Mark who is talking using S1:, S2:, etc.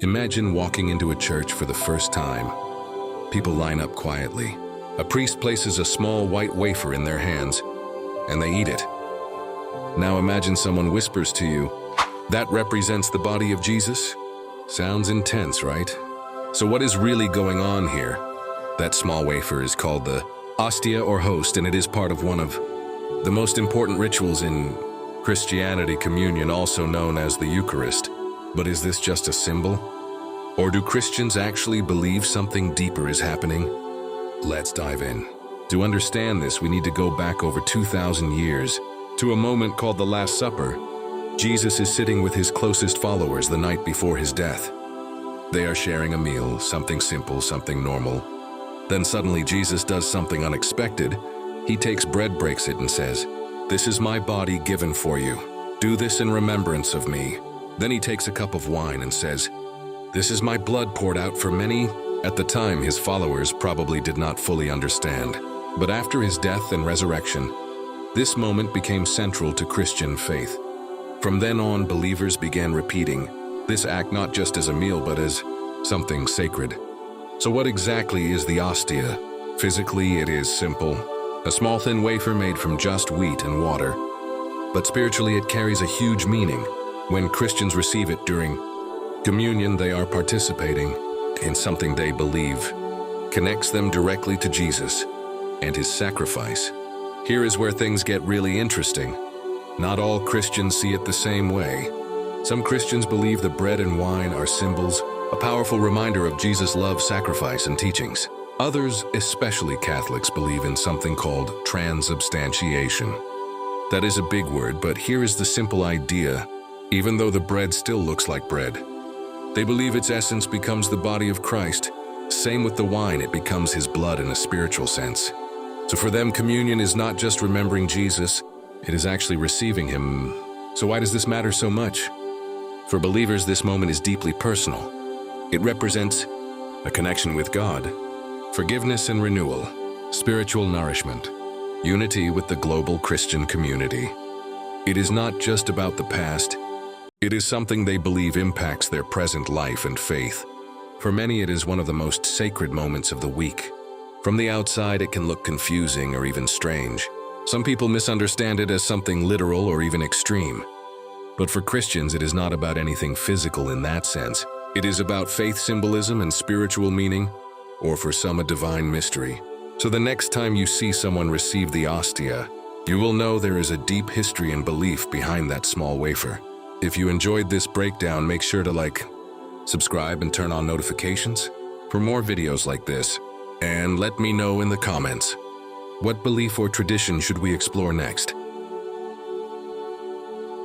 S1: Imagine walking into a church for the first time. People line up quietly. A priest places a small white wafer in their hands, and they eat it. Now imagine someone whispers to you, "That represents the body of Jesus?" Sounds intense, right? So what is really going on here? That small wafer is called the ostia or host, and it is part of one of the most important rituals in Christianity, communion, also known as the Eucharist. But is this just a symbol? Or do Christians actually believe something deeper is happening? Let's dive in. To understand this, we need to go back over 2,000 years to a moment called the Last Supper. Jesus is sitting with his closest followers the night before his death. They are sharing a meal, something simple, something normal. Then suddenly Jesus does something unexpected. He takes bread, breaks it, and says, "This is my body given for you. Do this in remembrance of me." Then he takes a cup of wine and says, "This is my blood poured out for many." At the time, his followers probably did not fully understand. But after his death and resurrection, this moment became central to Christian faith. From then on, believers began repeating this act not just as a meal, but as something sacred. So what exactly is the ostia? Physically, it is simple. A small thin wafer made from just wheat and water. But spiritually, it carries a huge meaning. When Christians receive it during communion, they are participating in something they believe connects them directly to Jesus and his sacrifice. Here is where things get really interesting. Not all Christians see it the same way. Some Christians believe the bread and wine are symbols, a powerful reminder of Jesus' love, sacrifice, and teachings. Others, especially Catholics, believe in something called transubstantiation. That is a big word, but here is the simple idea. Even though the bread still looks like bread, they believe its essence becomes the body of Christ. Same with the wine, it becomes his blood in a spiritual sense. So for them, communion is not just remembering Jesus, it is actually receiving him. So why does this matter so much? For believers, this moment is deeply personal. It represents a connection with God, forgiveness and renewal, spiritual nourishment, unity with the global Christian community. It is not just about the past. It is something they believe impacts their present life and faith. For many, it is one of the most sacred moments of the week. From the outside, it can look confusing or even strange. Some people misunderstand it as something literal or even extreme. But for Christians, it is not about anything physical in that sense. It is about faith symbolism and spiritual meaning, or for some, a divine mystery. So the next time you see someone receive the ostia, you will know there is a deep history and belief behind that small wafer. If you enjoyed this breakdown, make sure to like, subscribe, and turn on notifications for more videos like this. And let me know in the comments, what belief or tradition should we explore next?